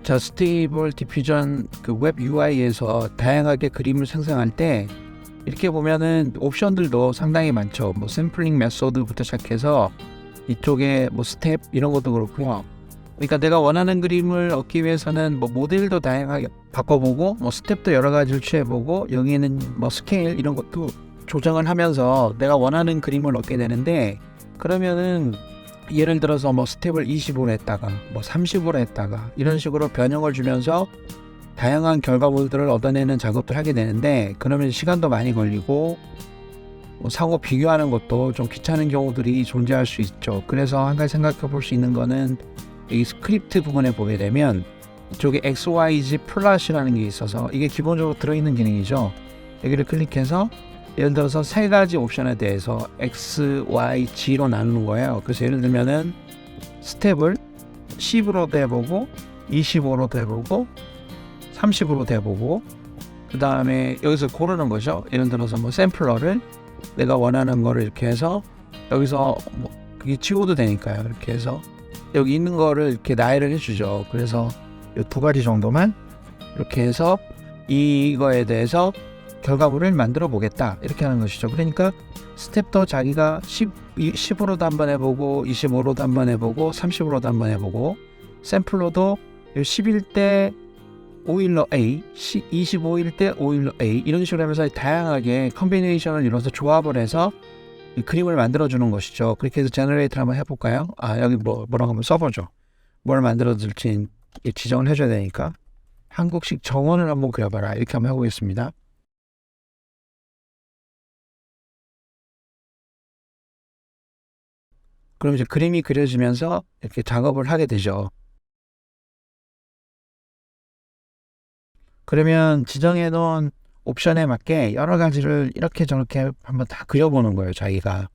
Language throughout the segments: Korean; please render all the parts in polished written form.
자, 스테이블 디퓨전 그 웹 UI에서 다양하게 그림을 생성할 때 이렇게 보면은 옵션들도 상당히 많죠. 뭐 샘플링 메소드부터 시작해서 이쪽에 뭐 스텝 이런 것도 그렇고요. 그러니까 내가 원하는 그림을 얻기 위해서는 뭐 모델도 다양하게 바꿔보고 뭐 스텝도 여러 가지를 취해보고 여기에는 뭐 스케일 이런 것도 조정을 하면서 내가 원하는 그림을 얻게 되는데, 그러면은 예를 들어서 뭐 스텝을 20으로 했다가 뭐 30으로 했다가 이런 식으로 변형을 주면서 다양한 결과물들을 얻어내는 작업을 하게 되는데, 그러면 시간도 많이 걸리고 뭐 상호 비교하는 것도 좀 귀찮은 경우들이 존재할 수 있죠. 그래서 한 가지 생각해 볼 수 있는 거는 이 스크립트 부분에 보게 되면 이쪽에 XYZ 플롯이라는 게 있어서 이게 기본적으로 들어있는 기능이죠. 여기를 클릭해서 예를 들어서 세 가지 옵션에 대해서 X, Y, G로 나누는 거예요. 그래서 예를 들면은 스텝을 10으로도 해보고 25로도 해보고 30으로도 해보고 그 다음에 여기서 고르는 거죠. 예를 들어서 뭐 샘플러를 내가 원하는 거를 이렇게 해서 여기서 뭐 그게 지워도 되니까요. 이렇게 해서 여기 있는 거를 이렇게 나열을 해주죠. 그래서 이 두 가지 정도만 이렇게 해서 이거에 대해서 결과물을 만들어 보겠다 이렇게 하는 것이죠. 그러니까 스텝도 자기가 10으로도 한번 해보고 25로도 한번 해보고 30으로도 한번 해보고 샘플로도 10일 때 5일로 A, 25일 때 5일로 A 이런 식으로 하면서 다양하게 컨비네이션을 이뤄서 조합을 해서 이 그림을 만들어 주는 것이죠. 그렇게 해서 제너레이터를 한번 해볼까요? 여기 뭐라고 하면 서버죠. 뭘 만들어 줄지 지정을 해줘야 되니까 한국식 정원을 한번 그려봐라 이렇게 한번 해보겠습니다. 그럼 이제 그림이 그려지면서 이렇게 작업을 하게 되죠. 그러면 지정해 놓은 옵션에 맞게 여러 가지를 이렇게 저렇게 한번 다 그려보는 거예요, 자기가.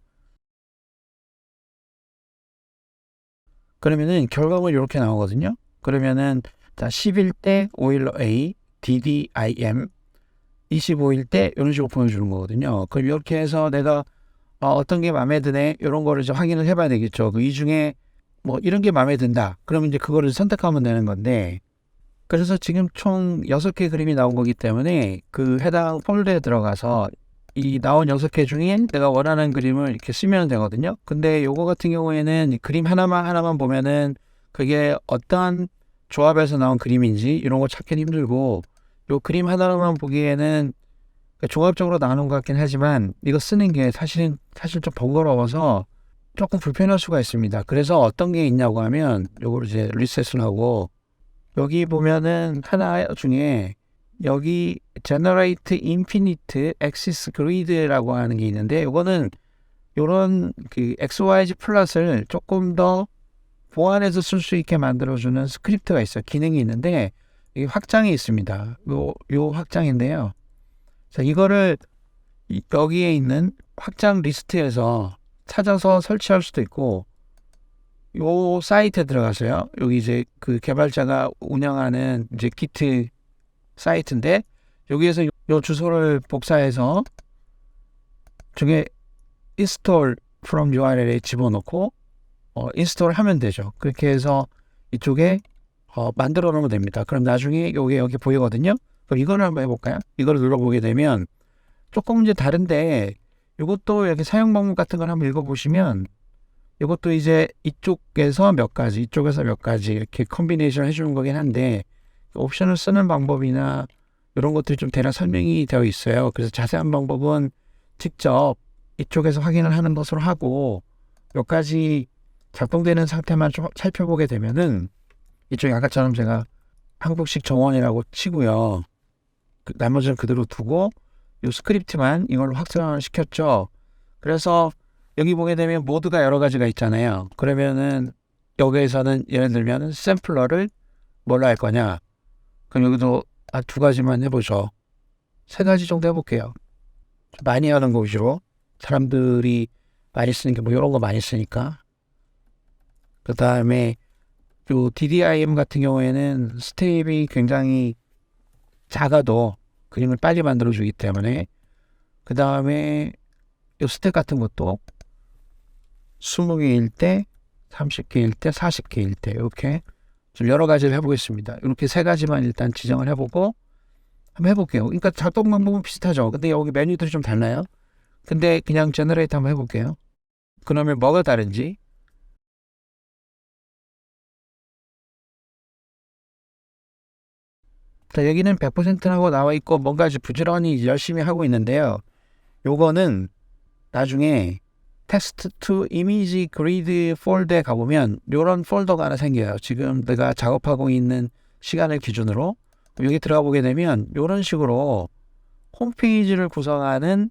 그러면은 결과물이 이렇게 나오거든요. 그러면은 자 10일 때 5일로 A, DDIM, 25일 때 이런 식으로 보여주는 거거든요. 그럼 이렇게 해서 내가 어떤 게 마음에 드네 이런 거를 좀 확인을 해봐야 되겠죠. 이 중에 뭐 이런 게 마음에 든다. 그러면 이제 그거를 선택하면 되는 건데, 그래서 지금 총 6개 그림이 나온 거기 때문에 그 해당 폴더에 들어가서 이 나온 6개 중에 내가 원하는 그림을 이렇게 쓰면 되거든요. 근데 요거 같은 경우에는 그림 하나만 보면은 그게 어떠한 조합에서 나온 그림인지 이런 거 찾기 힘들고, 요 그림 하나만 보기에는 종합적으로 나오는 것 같긴 하지만 이거 쓰는 게 사실 좀 번거로워서 조금 불편할 수가 있습니다. 그래서 어떤 게 있냐고 하면 요거를 이제 리셋을 하고, 여기 보면은 하나 중에 여기 Generate Infinite Axis Grid라고 하는 게 있는데, 이거는 요런 그 XYZ 플롯을 조금 더 보완해서 쓸 수 있게 만들어주는 스크립트가 있어요. 기능이 있는데 이게 확장이 있습니다. 요 확장인데요. 자, 이거를 여기에 있는 확장 리스트에서 찾아서 설치할 수도 있고, 요 사이트에 들어가서요. 여기 이제 그 개발자가 운영하는 이제 기트 사이트인데, 여기에서 요 주소를 복사해서 중에 install from URL에 집어넣고 인스톨 하면 되죠. 그렇게 해서 이쪽에 만들어 놓으면 됩니다. 그럼 나중에 여기 보이거든요. 그럼 이거를 한번 해볼까요? 이거를 눌러보게 되면 조금 이제 다른데, 이것도 여기 사용 방법 같은 걸 한번 읽어보시면 이것도 이제 이쪽에서 몇 가지 이렇게 컨비네이션 해주는 거긴 한데, 옵션을 쓰는 방법이나 이런 것들이 좀 대략 설명이 되어 있어요. 그래서 자세한 방법은 직접 이쪽에서 확인을 하는 것으로 하고, 몇 가지 작동되는 상태만 좀 살펴보게 되면은 이쪽에 아까처럼 제가 한국식 정원이라고 치고요. 나머지는 그대로 두고 이 스크립트만 이걸로 확장을 시켰죠. 그래서 여기 보게 되면 모드가 여러 가지가 있잖아요. 그러면은 여기에서는 예를 들면 샘플러를 뭘로 할 거냐. 그럼 여기도 두 가지만 해보죠. 3가지 정도 해볼게요. 많이 하는 거 위주로. 사람들이 많이 쓰는 게 뭐 이런 거 많이 쓰니까. 그 다음에 요 DDIM 같은 경우에는 스텝이 굉장히 작아도 그림을 빨리 만들어주기 때문에, 그 다음에 요 스텝 같은 것도 20개일 때, 30개일 때, 40개일 때 이렇게 좀 여러 가지를 해보겠습니다. 이렇게 세 가지만 일단 지정을 해보고 한번 해볼게요. 그러니까 작동 방법은 비슷하죠. 근데 여기 메뉴들이 좀 달라요. 근데 그냥 제너레이트 한번 해볼게요. 그러면 뭐가 다른지. 자, 여기는 100%라고 나와 있고 뭔가 부지런히 열심히 하고 있는데요. 요거는 나중에 텍스트 투 이미지 그리드 폴더에 가보면 이런 폴더가 하나 생겨요. 지금 내가 작업하고 있는 시간을 기준으로 여기 들어가 보게 되면 이런 식으로 홈페이지를 구성하는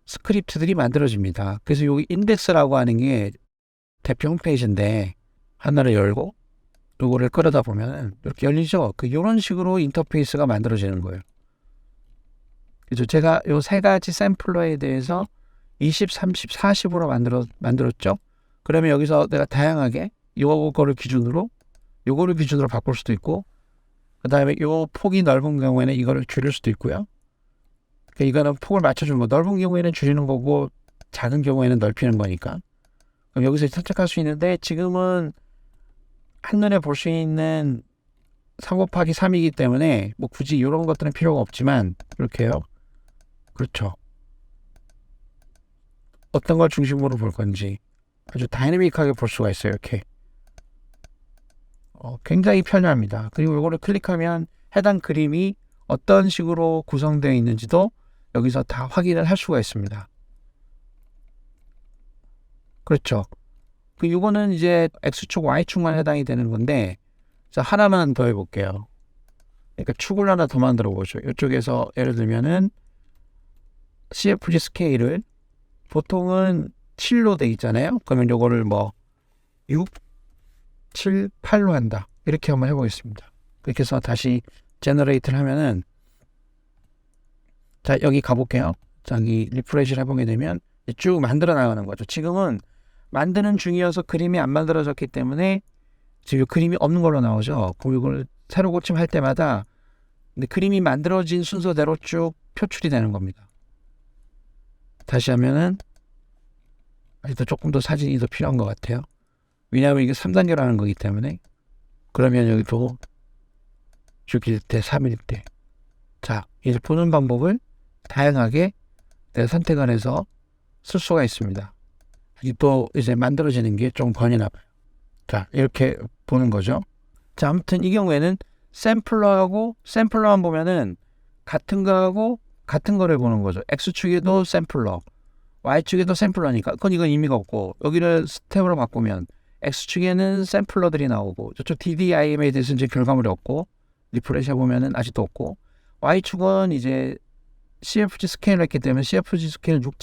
스크립트들이 만들어집니다. 그래서 여기 인덱스라고 하는 게 대표 홈페이지인데 하나를 열고 요거를 끌어다 보면 이렇게 열리죠. 이런 식으로 인터페이스가 만들어지는 거예요. 그래서 제가 요 세 가지 샘플러에 대해서 20, 30, 40으로 만들었죠. 그러면 여기서 내가 다양하게 요거를 기준으로 바꿀 수도 있고, 그 다음에 요 폭이 넓은 경우에는 이거를 줄일 수도 있고요. 그러니까 이거는 폭을 맞춰주는 거. 넓은 경우에는 줄이는 거고 작은 경우에는 넓히는 거니까. 그럼 여기서 선택할 수 있는데 지금은 한눈에 볼 수 있는 3 곱하기 3이기 때문에 뭐 굳이 이런 것들은 필요가 없지만 이렇게요. 그렇죠. 어떤 걸 중심으로 볼 건지 아주 다이내믹하게 볼 수가 있어요. 이렇게 굉장히 편리합니다. 그리고 이거를 클릭하면 해당 그림이 어떤 식으로 구성되어 있는지도 여기서 다 확인을 할 수가 있습니다. 그렇죠. 이거는 이제 X축, Y축만 해당이 되는 건데, 자, 하나만 더 해볼게요. 그러니까 축을 하나 더 만들어 보죠. 이쪽에서 예를 들면은 CFG 스케일을 보통은 7로 돼 있잖아요. 그러면 요거를 뭐 6, 7, 8로 한다. 이렇게 한번 해보겠습니다. 그렇게 해서 다시 제너레이트를 하면은, 자, 여기 가볼게요. 자, 여기 리프레시를 해보게 되면 쭉 만들어 나가는 거죠. 지금은 만드는 중이어서 그림이 안 만들어졌기 때문에 지금 그림이 없는 걸로 나오죠. 그리고 이걸 새로 고침할 때마다 근데 그림이 만들어진 순서대로 쭉 표출이 되는 겁니다. 다시 하면은 아직도 조금 더 사진이 더 필요한 것 같아요. 왜냐하면 이게 3단계로 하는 거기 때문에. 그러면 여기도 6일 때, 3일 때. 자, 이제 보는 방법을 다양하게 내가 선택을 해서 쓸 수가 있습니다. 또 이제 만들어지는 게 좀 번이나 봐요. 자, 이렇게 보는 거죠. 자, 아무튼 이 경우에는 샘플러만 보면은 같은 거하고 같은 거를 보는 거죠. X축에도 샘플러, Y축에도 샘플러니까 그건 이건 의미가 없고, 여기를 스텝으로 바꾸면 X축에는 샘플러들이 나오고 저쪽 DDIM에 대해서 이제 결과물이 없고, 리프레시 해보면은 아직도 없고, Y축은 이제 CFG 스케일을 했기 때문에 CFG 스케일 6,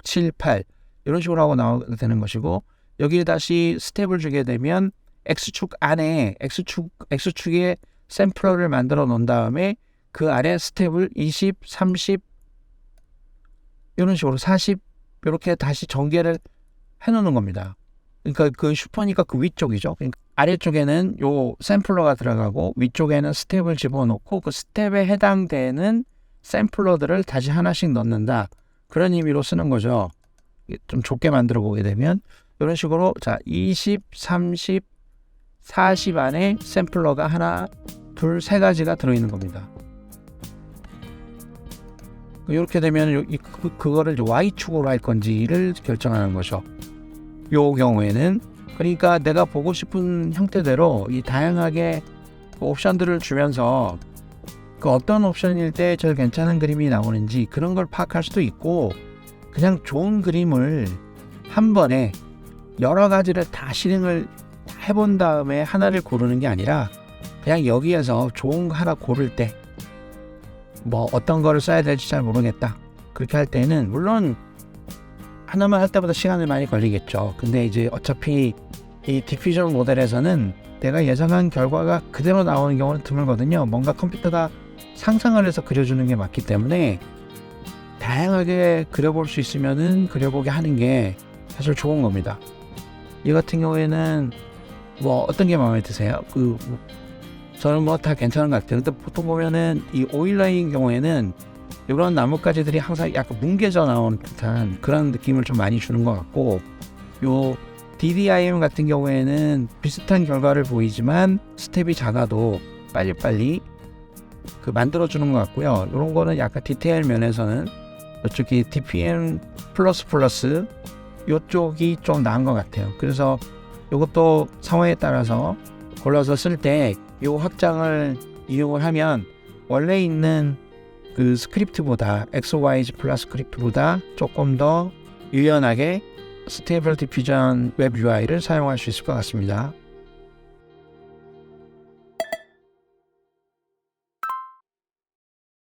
7, 8 이런 식으로 하고 나오게 되는 것이고, 여기에 다시 스텝을 주게 되면 X축 안에 X축에 샘플러를 만들어 놓은 다음에 그 아래 스텝을 20, 30 이런 식으로 40 이렇게 다시 전개를 해놓는 겁니다. 그러니까 그 슈퍼니까 그 위쪽이죠. 그러니까 아래쪽에는 요 샘플러가 들어가고 위쪽에는 스텝을 집어넣고 그 스텝에 해당되는 샘플러들을 다시 하나씩 넣는다. 그런 의미로 쓰는 거죠. 좀 좁게 만들어 보게 되면 이런 식으로 자 20, 30, 40 안에 샘플러가 하나, 둘, 세 가지가 들어있는 겁니다. 이렇게 되면 그거를 Y축으로 할 건지를 결정하는 거죠. 요 경우에는 그러니까 내가 보고 싶은 형태대로 이 다양하게 옵션들을 주면서 그 어떤 옵션일 때 제일 괜찮은 그림이 나오는지 그런 걸 파악할 수도 있고, 그냥 좋은 그림을 한 번에 여러 가지를 다 실행을 해본 다음에 하나를 고르는 게 아니라 그냥 여기에서 좋은 거 하나 고를 때 뭐 어떤 거를 써야 될지 잘 모르겠다. 그렇게 할 때는 물론 하나만 할 때보다 시간이 많이 걸리겠죠. 근데 이제 어차피 이 디퓨전 모델에서는 내가 예상한 결과가 그대로 나오는 경우는 드물거든요. 뭔가 컴퓨터가 상상을 해서 그려주는 게 맞기 때문에 다양하게 그려볼 수 있으면은 그려보게 하는 게 사실 좋은 겁니다. 이 같은 경우에는 뭐 어떤 게 마음에 드세요? 저는 뭐 다 괜찮은 것 같아요. 근데 보통 보면은 이 오일라인 경우에는 이런 나뭇가지들이 항상 약간 뭉개져 나온 듯한 그런 느낌을 좀 많이 주는 것 같고, 요 DDIM 같은 경우에는 비슷한 결과를 보이지만 스텝이 작아도 빨리빨리 만들어주는 것 같고요. 이런 거는 약간 디테일 면에서는 이쪽이 DPM++ 이쪽이 좀 나은 것 같아요. 그래서 이것도 상황에 따라서 골라서 쓸 때 이 확장을 이용을 하면 원래 있는 그 스크립트보다 XYZ 플러스 스크립트보다 조금 더 유연하게 스테이블 디퓨전 웹 UI를 사용할 수 있을 것 같습니다.